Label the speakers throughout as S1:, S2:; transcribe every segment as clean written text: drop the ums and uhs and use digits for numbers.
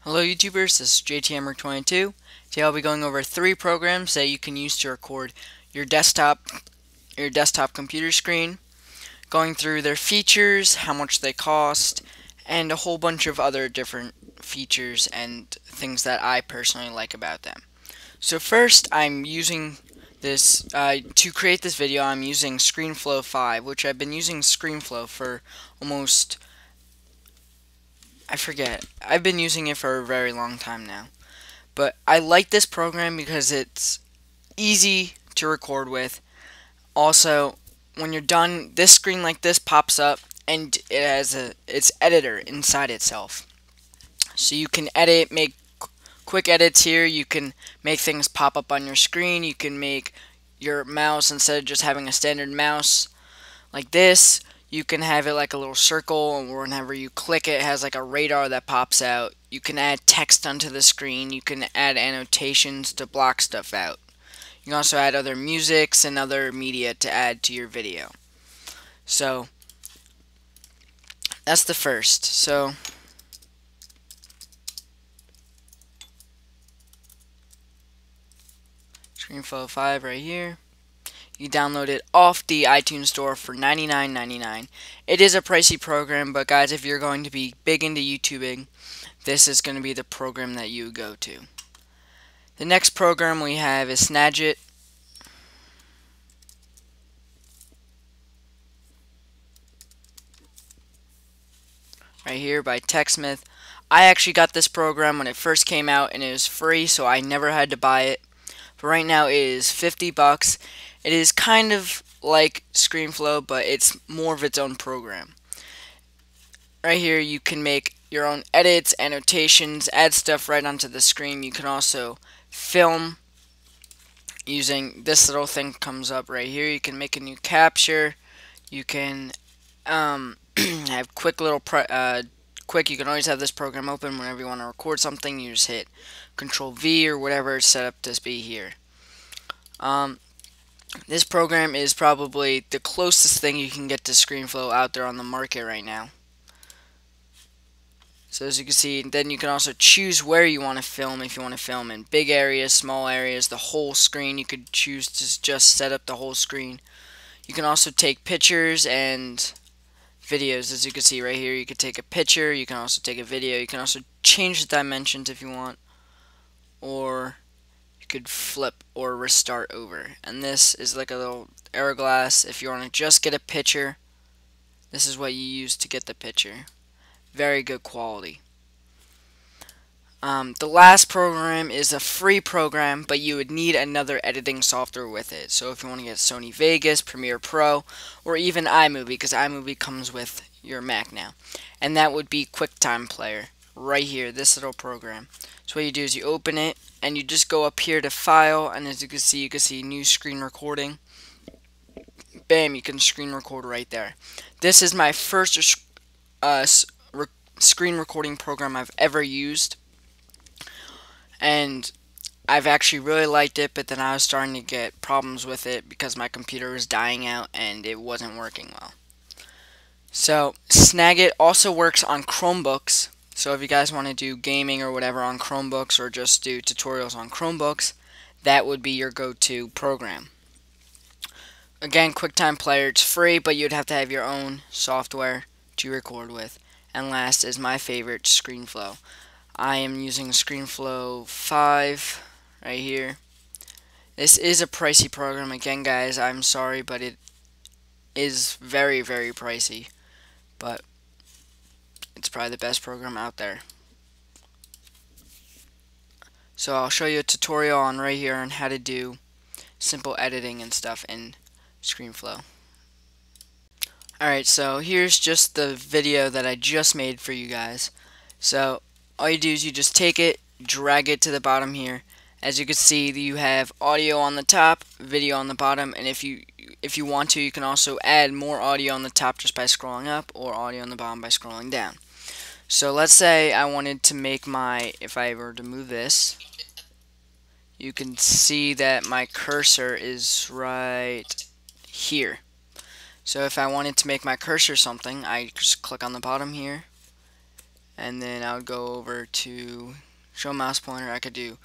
S1: Hello YouTubers, this is JTMer22. Today I'll be going over 3 programs that you can use to record your desktop computer screen, going through their features, how much they cost, and a whole bunch of other different features and things that I personally like about them. So first, I'm using this, to create this video, I'm using ScreenFlow 5, which I've been using ScreenFlow for almost, I forget, I've been using it for a very long time now. But I like this program because it's easy to record with. Also, when you're done, this screen like this pops up and it has its editor inside itself. So you can edit, make quick edits here. You can make things pop up on your screen. You can make your mouse, instead of just having a standard mouse like this, you can have it like a little circle, and whenever you click it, it has like a radar that pops out. You can add text onto the screen. You can add annotations to block stuff out. You can also add other musics and other media to add to your video. So that's the first. So ScreenFlow 5 right here. You download it off the iTunes store for $99.99. It is a pricey program, but guys, if you're going to be big into YouTubing, this is going to be the program that you go to. The next program we have is Snagit. Right here by TechSmith. I actually got this program when it first came out and it was free, so I never had to buy it. But right now it is 50 bucks. It is kind of like ScreenFlow, but it's more of its own program. Right here you can make your own edits, annotations, add stuff right onto the screen. You can also film using this little thing comes up right here. You can make a new capture. You can have quick little you can always have this program open whenever you want to record something. You just hit Control V or whatever it's set up to be here. This program is probably the closest thing you can get to ScreenFlow out there on the market right now. So as you can see, then you can also choose where you want to film. If you want to film in big areas, small areas, the whole screen, you could choose to just set up the whole screen. You can also take pictures and videos. As you can see right here, you could take a picture, you can also take a video, you can also change the dimensions if you want, or you could flip or restart over. And this is like a little hourglass. If you want to just get a picture, this is what you use to get the picture. Very good quality. The last program is a free program, but you would need another editing software with it. So if you want to get Sony Vegas, Premiere Pro, or even iMovie, because iMovie comes with your Mac now, and that would be QuickTime Player right here, this little program. So what you do is you open it, and you just go up here to File, and as you can see New Screen Recording. Bam, you can screen record right there. This is my first screen recording program I've ever used, and I've actually really liked it, but then I was starting to get problems with it because my computer was dying out and it wasn't working well. So Snagit also works on Chromebooks, so if you guys want to do gaming or whatever on Chromebooks, or just do tutorials on Chromebooks, that would be your go-to program. Again, QuickTime Player, it's free, but you'd have to have your own software to record with. And last is my favorite, ScreenFlow. I am using ScreenFlow 5 right here. This is a pricey program. Again, guys, I'm sorry, but it is very, very pricey. But it's probably the best program out there. So I'll show you a tutorial on right here on how to do simple editing and stuff in ScreenFlow. Alright, so here's just the video that I just made for you guys. So all you do is you just take it, drag it to the bottom here. As you can see, you have audio on the top, video on the bottom, and if you want to, you can also add more audio on the top just by scrolling up, or audio on the bottom by scrolling down. So let's say I wanted to make if I were to move this, you can see that my cursor is right here. So if I wanted to make my cursor something, I just click on the bottom here, and then I would go over to show mouse pointer. I could do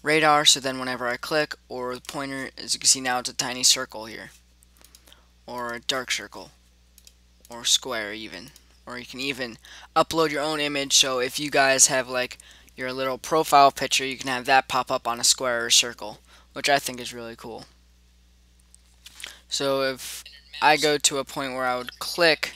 S1: radar, so then whenever I click, or the pointer, as you can see now, it's a tiny circle here, or a dark circle, or square even. Or you can even upload your own image, so if you guys have like your little profile picture, you can have that pop up on a square or circle, which I think is really cool. So if I go to a point where I would click,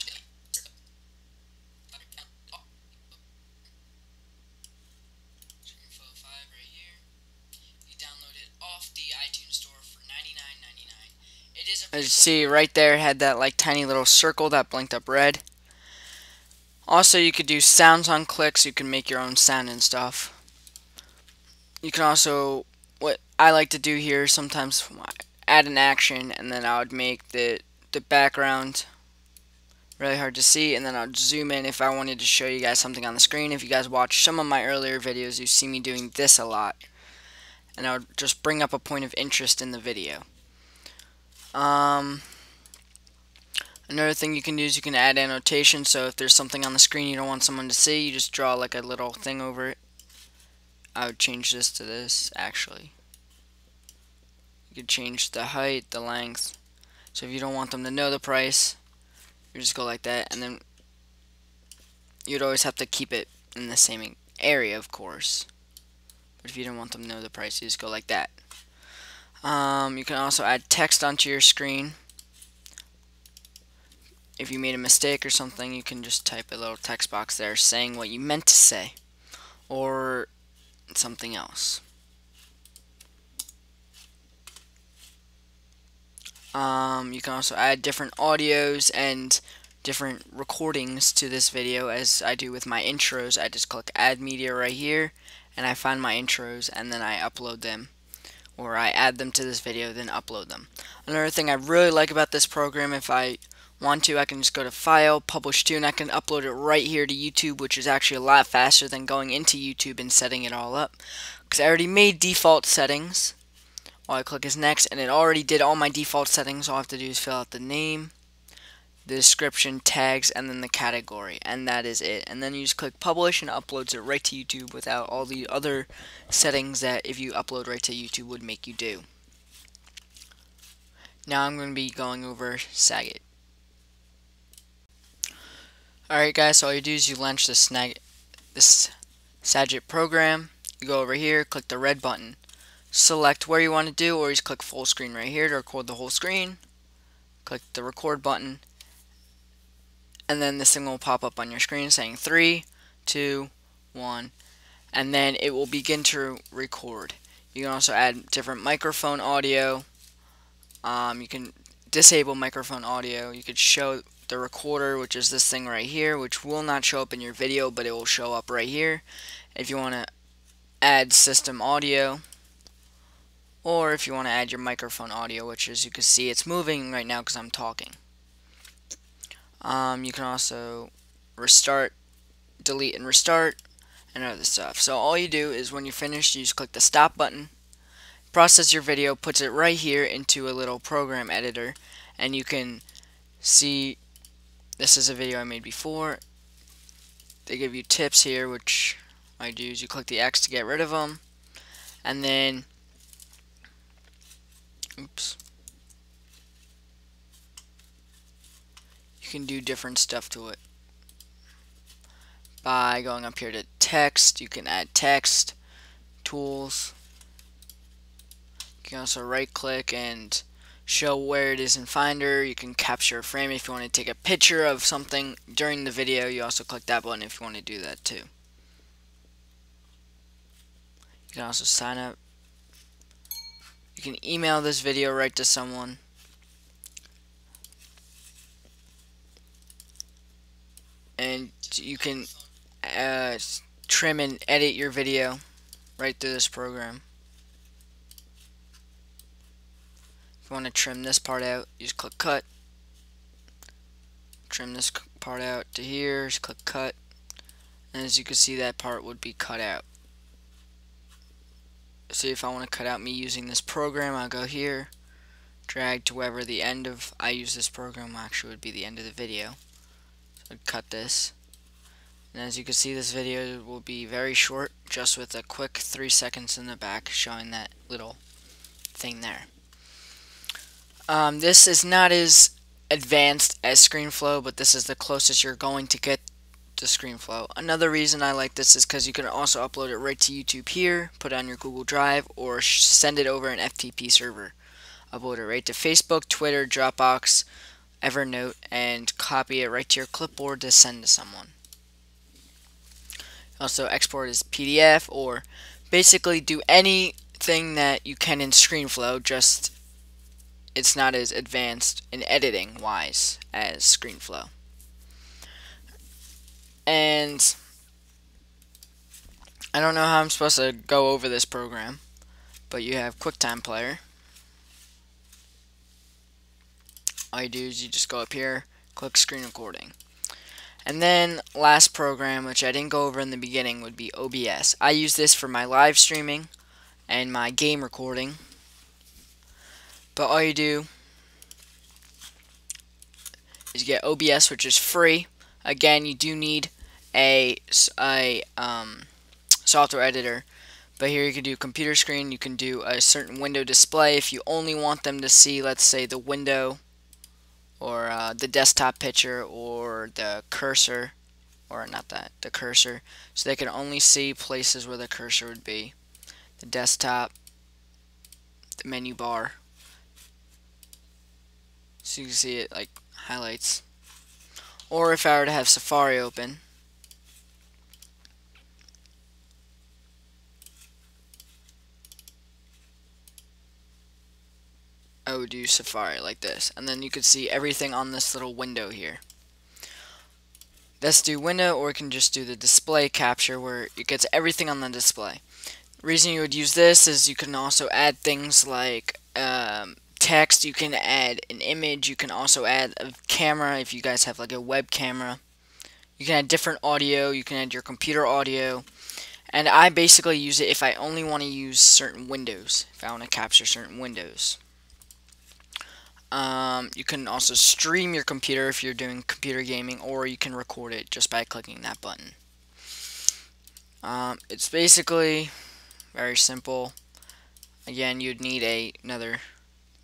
S1: as you see right there, it had that like tiny little circle that blinked up red. Also, you could do sounds on clicks. You can make your own sound and stuff. You can also, what I like to do here, sometimes add an action, and then I would make the background really hard to see, and then I'll zoom in if I wanted to show you guys something on the screen. If you guys watch some of my earlier videos, you see me doing this a lot, and I would just bring up a point of interest in the video. Another thing you can do is you can add annotation, so if there's something on the screen you don't want someone to see, you just draw like a little thing over it. I would change this to this, actually. You could change the height, the length, so if you don't want them to know the price, you just go like that, and then you'd always have to keep it in the same area, of course. But if you don't want them to know the price, you just go like that. You can also add text onto your screen. If you made a mistake or something, you can just type a little text box there saying what you meant to say, or something else. You can also add different audios and different recordings to this video, as I do with my intros. I just click add media right here, and I find my intros, and then I upload them, or I add them to this video, then upload them. Another thing I really like about this program, if I want to, I can just go to File, Publish To, and I can upload it right here to YouTube, which is actually a lot faster than going into YouTube and setting it all up, because I already made default settings. All I click is next, and it already did all my default settings. All I have to do is fill out the name, the description, tags, and then the category, and that is it. And then you just click publish, and it uploads it right to YouTube without all the other settings that if you upload right to YouTube would make you do. Now I'm going to be going over Saget. Alright guys, so all you do is you launch this Saget program. You go over here, click the red button. Select where you want to do, or just click full screen right here to record the whole screen. Click the record button, and then this thing will pop up on your screen saying 3, 2, 1, and then it will begin to record. You can also add different microphone audio. You can disable microphone audio. You could show the recorder, which is this thing right here, which will not show up in your video, but it will show up right here. If you want to add system audio, or if you want to add your microphone audio, which as you can see it's moving right now because I'm talking. You can also restart, delete and restart, and other stuff. So all you do is when you're finished, you just click the stop button, process your video, puts it right here into a little program editor, and you can see this is a video I made before. They give you tips here, which I do is you click the X to get rid of them, and then you can do different stuff to it by going up here to text. You can add text, tools. You can also right click and show where it is in Finder. You can capture a frame if you want to take a picture of something during the video. You also click that button if you want to do that too. You can also sign up. You can email this video right to someone. And you can trim and edit your video right through this program. If you want to trim this part out, you just click cut. Trim this part out to here, just click cut. And as you can see, that part would be cut out. So if I want to cut out me using this program, I'll go here, drag to wherever the end of I use this program actually would be the end of the video. So I'd cut this, And as you can see, this video will be very short, just with a quick 3 seconds in the back showing that little thing there. This is not as advanced as ScreenFlow, but this is the closest you're going to get to ScreenFlow. Another reason I like this is because you can also upload it right to YouTube here, put it on your Google Drive, or send it over an FTP server. Upload it right to Facebook, Twitter, Dropbox, Evernote, and copy it right to your clipboard to send to someone. Also export as PDF, or basically do anything that you can in ScreenFlow, just it's not as advanced in editing wise as ScreenFlow. And I don't know how I'm supposed to go over this program, but you have QuickTime Player. All you do is you just go up here, click screen recording. And then last program, which I didn't go over in the beginning, would be OBS. I use this for my live streaming and my game recording. But all you do is you get OBS, which is free. Again, you do need a software editor. But here you can do computer screen, you can do a certain window display if you only want them to see, let's say, the window, or the desktop picture, or the cursor, or not that, the cursor, so they can only see places where the cursor would be. The desktop, the menu bar, so you can see it like highlights. Or if I were to have Safari open, I would do Safari like this, and then you could see everything on this little window here. Let's do window, or we can just do the display capture where it gets everything on the display. The reason you would use this is you can also add things like text, you can add an image, you can also add a camera if you guys have like a web camera. You can add different audio, you can add your computer audio. And I basically use it if I only want to use certain windows, if I want to capture certain windows. You can also stream your computer if you're doing computer gaming, or you can record it just by clicking that button. It's basically very simple. Again, you'd need another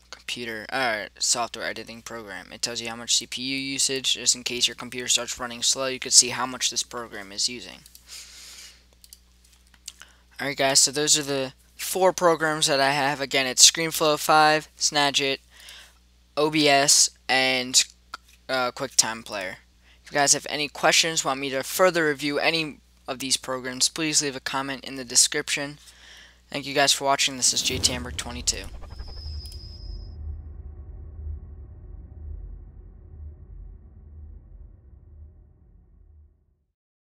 S1: computer software editing program. It tells you how much CPU usage, just in case your computer starts running slow. You could see how much this program is using. Alright guys, so those are the 4 programs that I have. Again, it's ScreenFlow 5, Snagit, OBS, and QuickTime Player. If you guys have any questions, want me to further review any of these programs, please leave a comment in the description. Thank you guys for watching. This is JTamber22.